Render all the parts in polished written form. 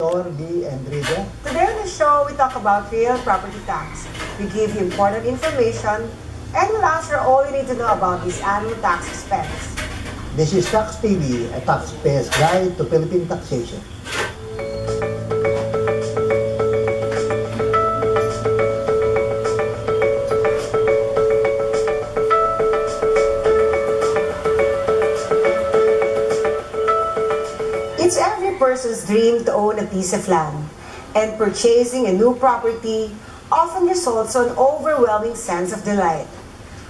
B and Rita. Today on the show, we talk about real property tax. We give you important information and we'll answer all you need to know about this annual tax expense. This is TaxTV, a taxpayer's guide to Philippine taxation. It's every person's dream to own a piece of land, and purchasing a new property often results in an overwhelming sense of delight.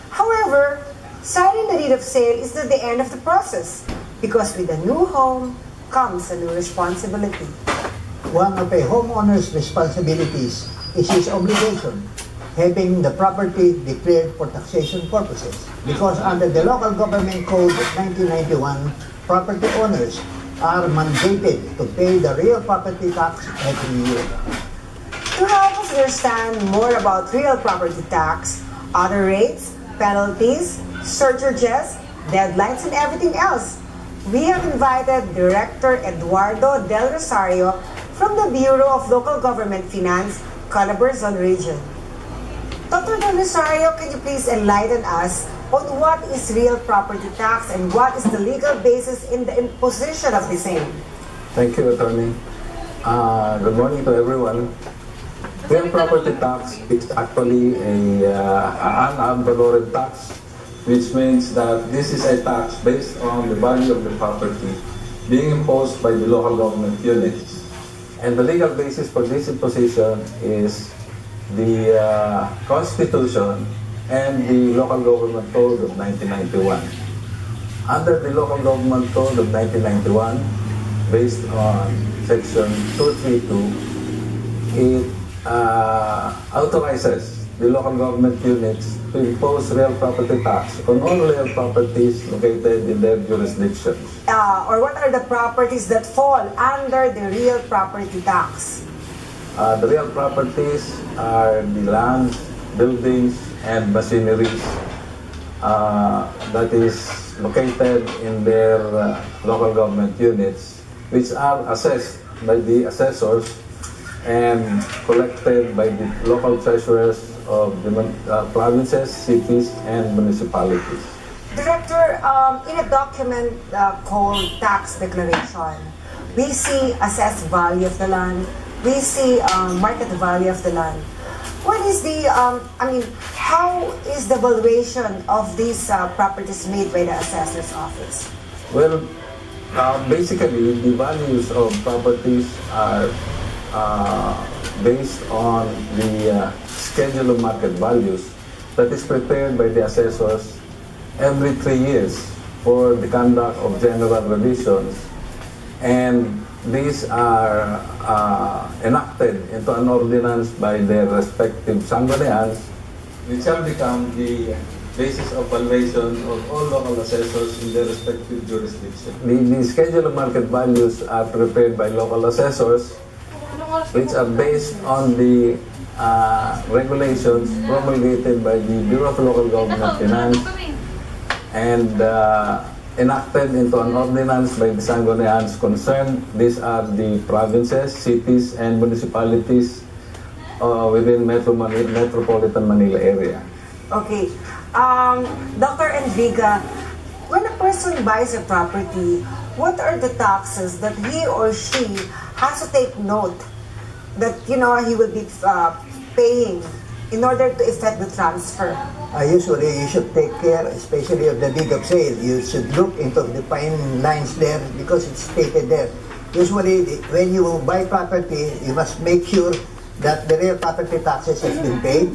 However, signing the deed of sale is not the end of the process, because with a new home comes a new responsibility. One of a homeowner's responsibilities is his obligation, having the property declared for taxation purposes. Because under the Local Government Code of 1991, property owners are mandated to pay the real property tax every year. To help us understand more about real property tax, other rates, penalties, surcharges, deadlines, and everything else, we have invited Director Eduardo Del Rosario from the Bureau of Local Government Finance, Calabarzon Region. Dr. Del Rosario, can you please enlighten us on what is real property tax and what is the legal basis in the imposition of the same? Thank you, Attorney. Good morning to everyone. Real property tax is actually an ad valorem tax, which means that this is a tax based on the value of the property being imposed by the local government units. And the legal basis for this imposition is the Constitution and the Local Government Code of 1991. Under the Local Government Code of 1991, based on Section 232, it authorizes the local government units to impose real property tax on all real properties located in their jurisdictions. Or what are the properties that fall under the real property tax? The real properties are the lands, buildings, and machineries that is located in their local government units, which are assessed by the assessors and collected by the local treasurers of the provinces, cities, and municipalities. Director, in a document called tax declaration, we see assessed value of the land, we see market value of the land. What is the, how is the valuation of these properties made by the assessor's office? Well, basically, the values of properties are based on the schedule of market values that is prepared by the assessors every 3 years for the conduct of general revisions, and these are enacted into an ordinance by their respective sanggunians, which shall become the basis of valuation of all local assessors in their respective jurisdictions. The schedule of market values are prepared by local assessors, which are based on the regulations promulgated by the Bureau of Local Government Finance and enacted into an ordinance by the sanggunians concerned. These are the provinces, cities, and municipalities within Metropolitan Manila area. Okay. Dr. Enriga, when a person buys a property, what are the taxes that he or she has to take note that he will be paying in order to effect the transfer? Usually, you should take care, especially of the deed of sale. You should look into the fine lines there because it's stated there. Usually, when you buy property, you must make sure that the real property taxes has been paid.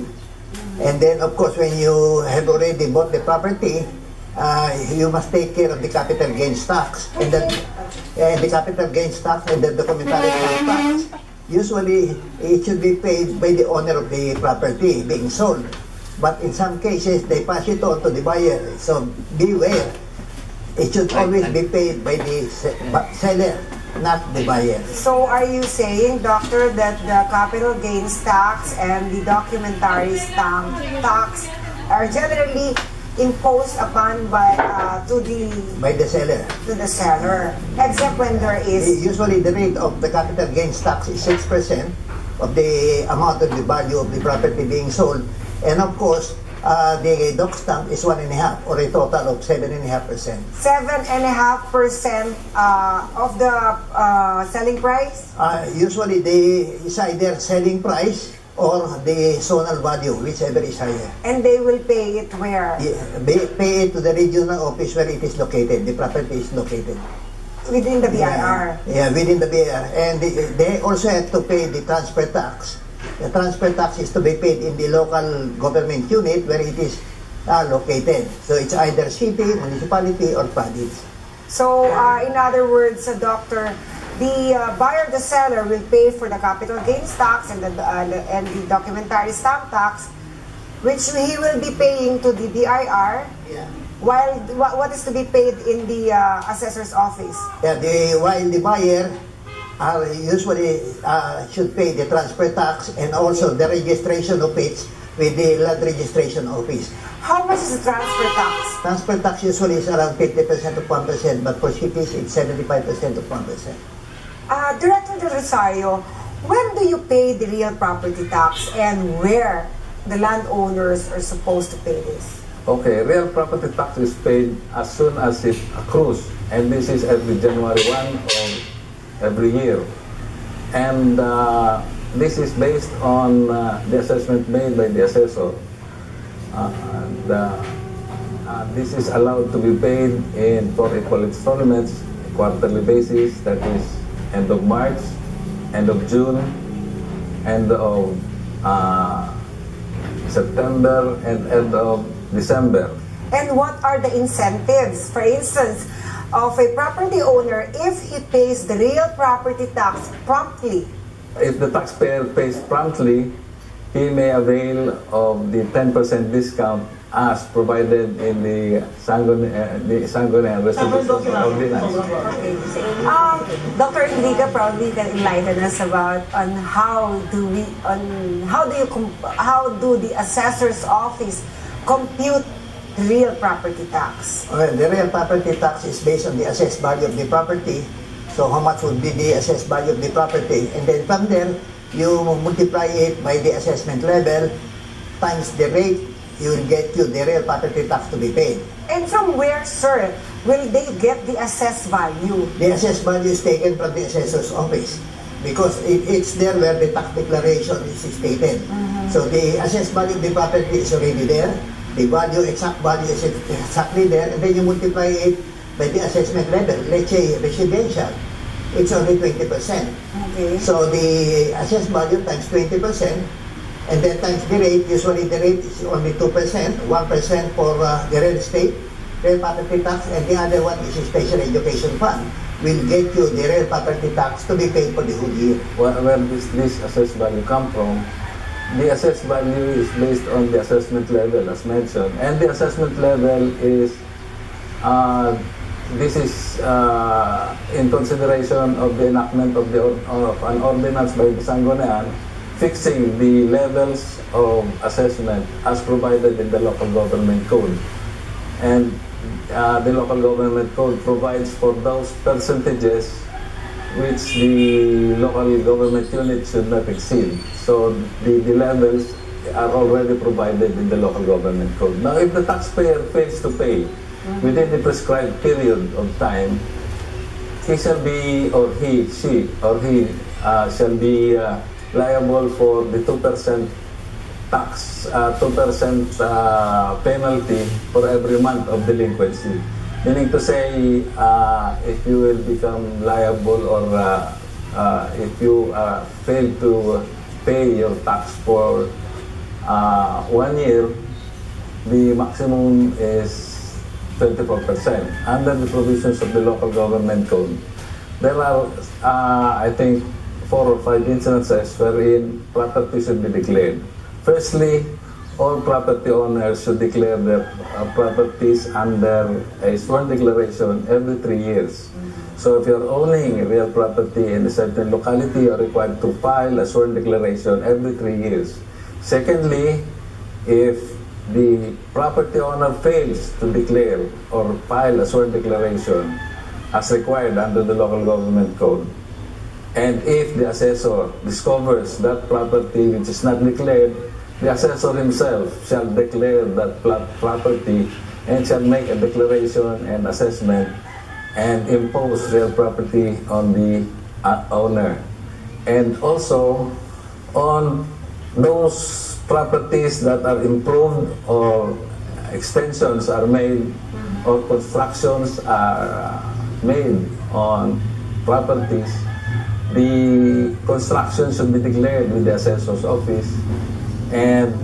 And then, of course, when you have already bought the property, you must take care of the capital gains tax. And the capital gains tax and the documentary tax. Usually, it should be paid by the owner of the property being sold. But in some cases, they pass it on to the buyer. So beware. It should always be paid by the seller, not the buyer. So are you saying, Doctor, that the capital gains tax and the documentary stamp tax are generally imposed upon to the seller. seller, except when there is Usually the rate of the capital gains tax is 6% of the amount of the value of the property being sold, and of course the doc stamp is 1.5%, or a total of 7.5%. 7.5% of the selling price. Usually it's either selling price or the zonal value, whichever is higher. And they will pay it where? Pay it to the regional office where it is located, the property is located. Within the BIR? Yeah, within the BIR. And they also have to pay the transfer tax. The transfer tax is to be paid in the local government unit where it is located. So it's either city, municipality, or province. So, in other words, Doctor, the buyer, the seller, will pay for the capital gains tax and the documentary stamp tax, which he will be paying to the BIR. Yeah. While what is to be paid in the assessor's office? Yeah, while the buyer usually should pay the transfer tax and also the registration of it with the land registration office. How much is the transfer tax? Transfer tax usually is around 50% of 1%, but for cities it's 75% of 1%. Director Del Rosario, when do you pay the real property tax and where the landowners are supposed to pay this? Okay, real property tax is paid as soon as it accrues, and this is every January 1 of every year. And this is based on the assessment made by the assessor. This is allowed to be paid in 4 equal installments, quarterly basis, that is end of March, end of June, end of September, and end of December. And what are the incentives, for instance, of a property owner if he pays the real property tax promptly? If the taxpayer pays promptly, he may avail of the 10% discount as provided in the Sangguniang Resolution Ordinance. Dr. Enrique probably can enlighten us about how do the assessor's office compute the real property tax? Well, the real property tax is based on the assessed value of the property. So how much would be the assessed value of the property? And then from there, you multiply it by the assessment level times the rate, you will get you the real property tax to be paid. And from where, sir, will they get the assessed value? The assessed value is taken from the assessor's office because it's there where the tax declaration is stated. So the assessed value of the property is already there. The value, exact value is exactly there, and then you multiply it by the assessment level. Let's say residential, it's only 20%. Okay. So the assessed value times 20%, and then times the rate. Usually the rate is only 2%, 1% for the real estate, real property tax, and the other one is a special education fund. Will get you the real property tax to be paid for the whole year. Where does this assessed value come from? The assessed value is based on the assessment level, as mentioned, and the assessment level is this is in consideration of the enactment of an ordinance by the Sangguniang fixing the levels of assessment as provided in the local government code. And the local government code provides for those percentages which the local government unit should not exceed. So the levels are already provided in the local government code. Now, if the taxpayer fails to pay within the prescribed period of time, he shall be, or he, she, or he shall be liable for the 2% tax, 2% penalty for every month of delinquency. Meaning to say, if you will become liable or if you fail to pay your tax for 1 year, the maximum is 24% under the provisions of the local government code. There are, I think, 4 or 5 instances wherein property should be declared. Firstly, all property owners should declare their properties under a sworn declaration every 3 years. So if you're owning real property in a certain locality, you're required to file a sworn declaration every 3 years. Secondly, if the property owner fails to declare or file a sworn declaration as required under the local government code, and if the assessor discovers that property which is not declared, the assessor himself shall declare that property and shall make a declaration and assessment and impose real property on the owner. And also on those properties that are improved or extensions are made or constructions are made on properties, the construction should be declared with the assessor's office, and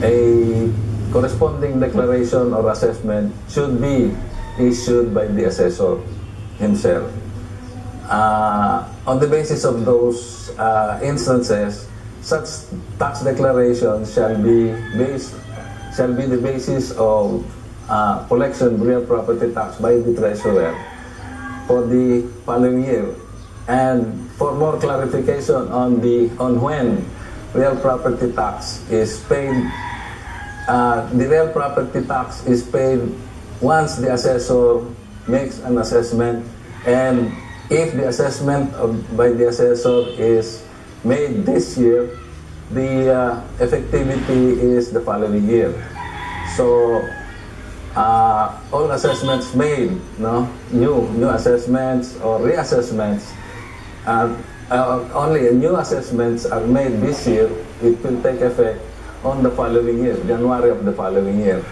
a corresponding declaration or assessment should be issued by the assessor himself. On the basis of those instances, such tax declarations shall be the basis of collection of real property tax by the treasurer for the following year. And for more clarification on when real property tax is paid, the real property tax is paid once the assessor makes an assessment, and if the assessment by the assessor is made this year, the effectivity is the following year. So all assessments made, new assessments or reassessments, only new assessments are made this year, it will take effect on the following year, January of the following year.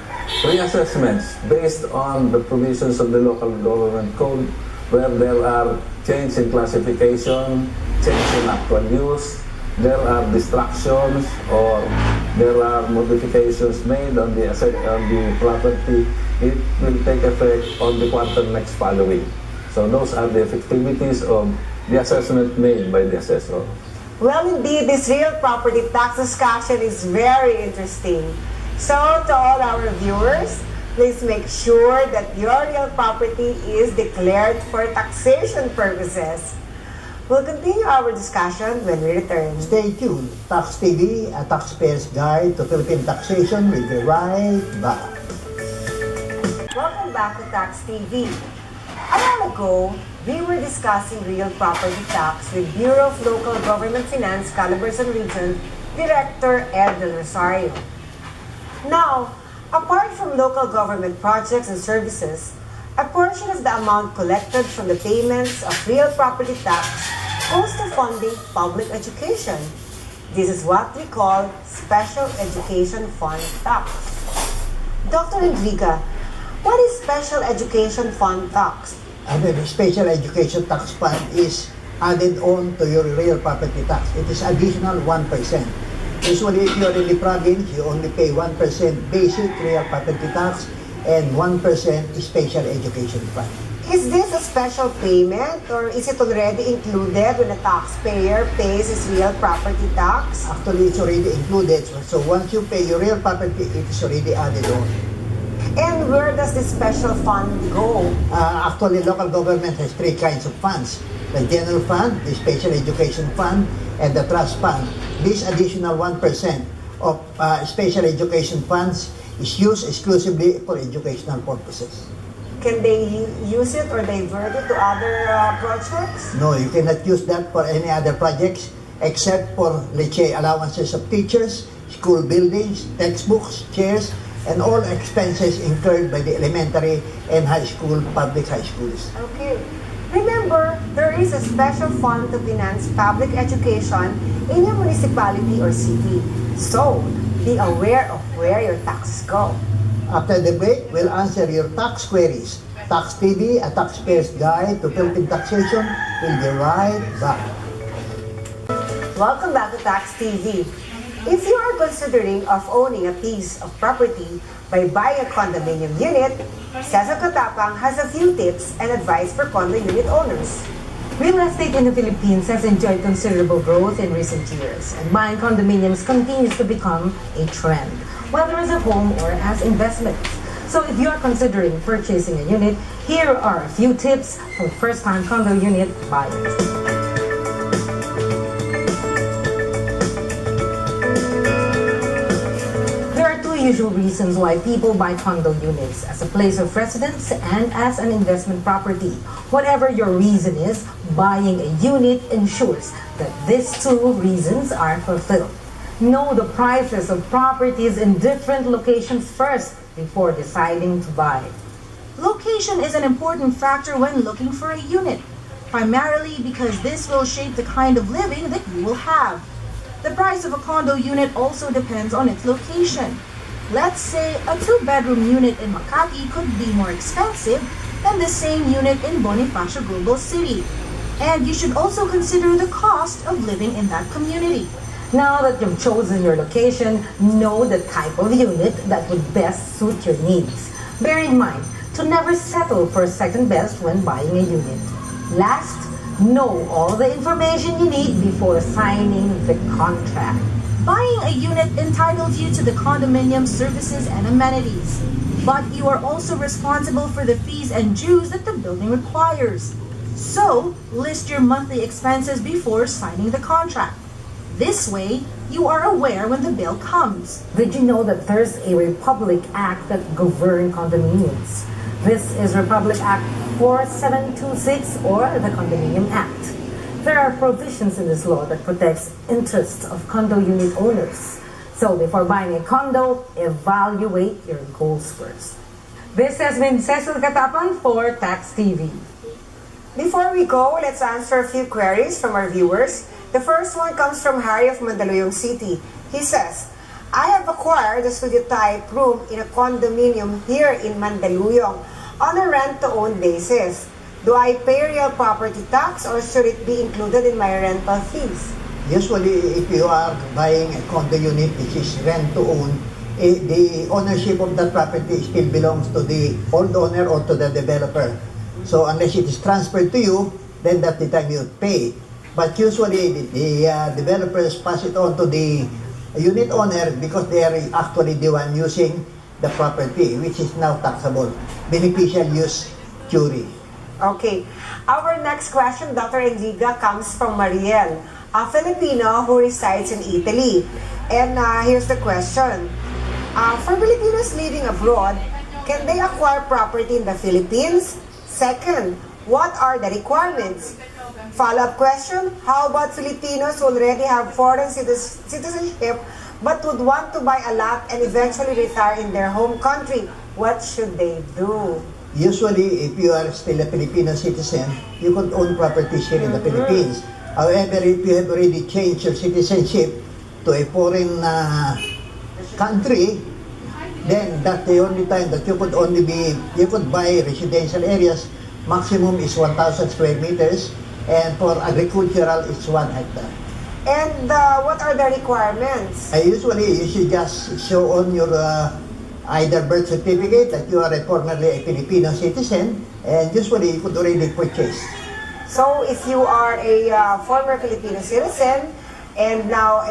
Reassessments based on the provisions of the local government code, where there are change in classification, change in actual use, there are distractions or there are modifications made on the property, it will take effect on the quarter next following. So those are the effectivities of the assessment made by the assessor. Well, indeed, this real property tax discussion is very interesting. So, to all our viewers, please make sure that your real property is declared for taxation purposes. We'll continue our discussion when we return. Stay tuned. Tax TV, a taxpayer's guide to Philippine taxation, will be right back. Welcome back to Tax TV. A while ago, we were discussing real property tax with Bureau of Local Government Finance, Calabarzon Region, Director Ed Del Rosario. Now, apart from local government projects and services, a portion of the amount collected from the payments of real property tax goes to funding public education. This is what we call Special Education Fund Tax. Dr. Enrica, what is Special Education Fund Tax? The Special Education Tax Fund is added on to your real property tax. It is additional 1%. Usually, if you're in the province, you only pay 1% basic real property tax and 1% special education fund. Is this a special payment or is it already included when the taxpayer pays his real property tax? Actually, it's already included. So once you pay your real property, it is already added on. And where does this special fund go? Actually, local government has three kinds of funds. The general fund, the special education fund, and the trust fund. This additional 1% of special education funds is used exclusively for educational purposes. Can they use it or divert it to other projects? No, you cannot use that for any other projects except for, let's say, allowances of teachers, school buildings, textbooks, chairs, and all expenses incurred by the elementary and high school, public high schools. Okay. Remember, there is a special fund to finance public education in your municipality or city. So, be aware of where your taxes go. After the break, we'll answer your tax queries. Tax TV, a taxpayer's guide to Philippine taxation, will be right back. Welcome back to Tax TV. If you are considering of owning a piece of property by buying a condominium unit, Cesar Katapang has a few tips and advice for condo unit owners. Real estate in the Philippines has enjoyed considerable growth in recent years, and buying condominiums continues to become a trend, whether as a home or as investments. So if you are considering purchasing a unit, here are a few tips for first-time condo unit buyers. usual reasons why people buy condo units: as a place of residence and as an investment property. Whatever your reason is, buying a unit ensures that these two reasons are fulfilled. Know the prices of properties in different locations first before deciding to buy. Location is an important factor when looking for a unit, primarily because this will shape the kind of living that you will have. The price of a condo unit also depends on its location. Let's say a 2-bedroom unit in Makati could be more expensive than the same unit in Bonifacio Global City. And you should also consider the cost of living in that community. Now that you've chosen your location, know the type of unit that would best suit your needs. Bear in mind to never settle for second best when buying a unit. Last, know all the information you need before signing the contract. Buying a unit entitles you to the condominium services and amenities, but you are also responsible for the fees and dues that the building requires. So, list your monthly expenses before signing the contract. This way, you are aware when the bill comes. Did you know that there's a Republic Act that governs condominiums? This is Republic Act 4726, or the Condominium Act. There are provisions in this law that protects interests of condo unit owners. So before buying a condo, evaluate your goals first. This has been Cecil Katapan for TaxTV. Before we go, let's answer a few queries from our viewers. The first one comes from Harry of Mandaluyong City. He says, I have acquired a studio-type room in a condominium here in Mandaluyong on a rent-to-own basis. Do I pay real property tax or should it be included in my rental fees? Usually, if you are buying a condo unit which is rent-to-own, the ownership of that property still belongs to the old owner or to the developer. So unless it is transferred to you, then that's the time you pay. But usually, the developers pass it on to the unit owner because they are actually the one using the property, which is now taxable. Beneficial use jury. Okay. Our next question, Dr. Enriga, comes from Mariel, a Filipino who resides in Italy. And here's the question. For Filipinos living abroad, can they acquire property in the Philippines? Second, what are the requirements? Follow-up question, how about Filipinos who already have foreign citizenship but would want to buy a lot and eventually retire in their home country? What should they do? Usually, if you are still a Filipino citizen, you could own properties here in the Philippines. However, if you have already changed your citizenship to a foreign country, then that's the only time that you could buy residential areas. Maximum is 1,000 square meters, and for agricultural, it's 1 hectare. And what are the requirements? Usually, you should just show on your either birth certificate that you are formerly a Filipino citizen, and usually you could already purchase. So if you are a former Filipino citizen and now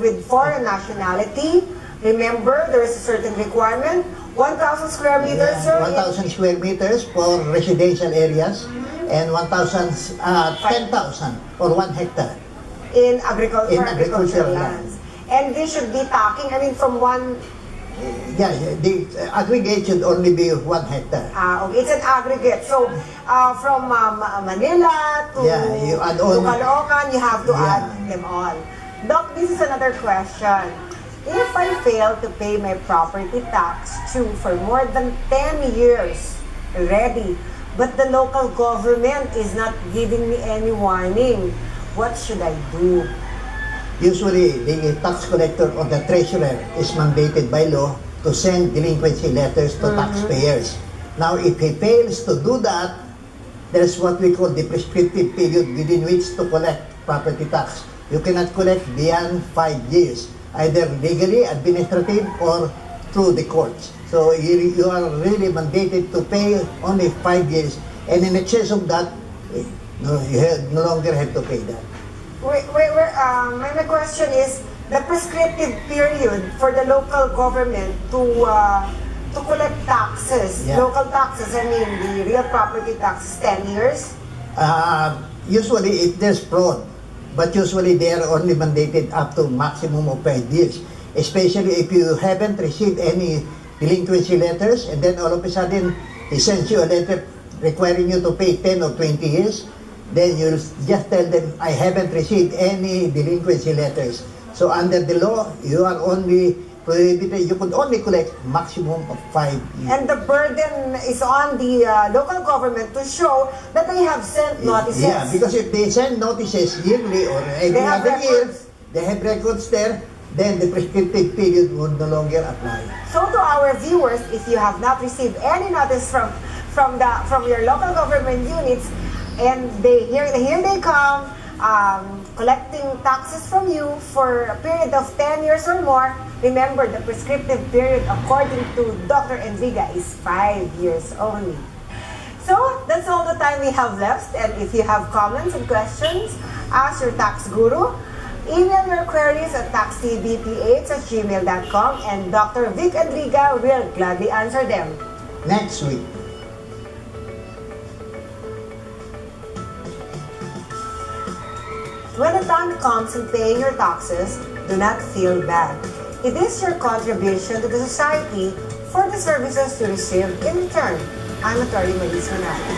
with foreign nationality, remember there is a certain requirement, 1,000 square meters, sir? 1,000 square meters for residential areas, and 10,000 or 1 hectare. In agricultural lands. And they should be talking, from one... Yeah, the aggregate should only be 1 hectare. Okay. It's an aggregate. So, from Manila to, you add on, to Caloocan, you have to add them all. Doc, this is another question. If I fail to pay my property tax due for more than 10 years already, but the local government is not giving me any warning, what should I do? Usually, the tax collector or the treasurer is mandated by law to send delinquency letters to taxpayers. Now, if he fails to do that, there's what we call the prescriptive period within which to collect property tax. You cannot collect beyond 5 years, either legally, administrative, or through the courts. So, you are really mandated to pay only 5 years, and in excess of that, you no longer have to pay that. My question is, the prescriptive period for the local government to collect taxes, local taxes, the real property tax is 10 years? Usually, if there's fraud, but usually they are only mandated up to maximum of 5 years. especially if you haven't received any delinquency letters, and then all of a sudden, he sends you a letter requiring you to pay 10 or 20 years, then you'll just tell them, I haven't received any delinquency letters. So under the law, you are only prohibited, you could only collect maximum of 5 years. And the burden is on the local government to show that they have sent notices. Yeah, because if they send notices yearly or every other year, they have records there, then the prescriptive period would no longer apply. So to our viewers, if you have not received any notice from your local government units, and here they come collecting taxes from you for a period of 10 years or more, remember the prescriptive period according to Dr. Enriga is 5 years only. So that's all the time we have left, and if you have comments and questions, ask your tax guru. Email your queries at taxtvph@gmail.com, and Dr. Vic Enriga will gladly answer them. Next week. When the time comes in paying your taxes, do not feel bad. It is your contribution to the society for the services you receive in return. I'm Attorney Maris Manalo.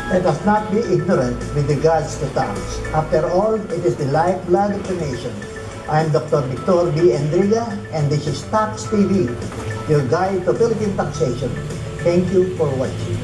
Let us not be ignorant with regards to tax. After all, it is the lifeblood of the nation. I am Dr. Victor B. Enriga, and this is TaxTV, your guide to Philippine taxation. Thank you for watching.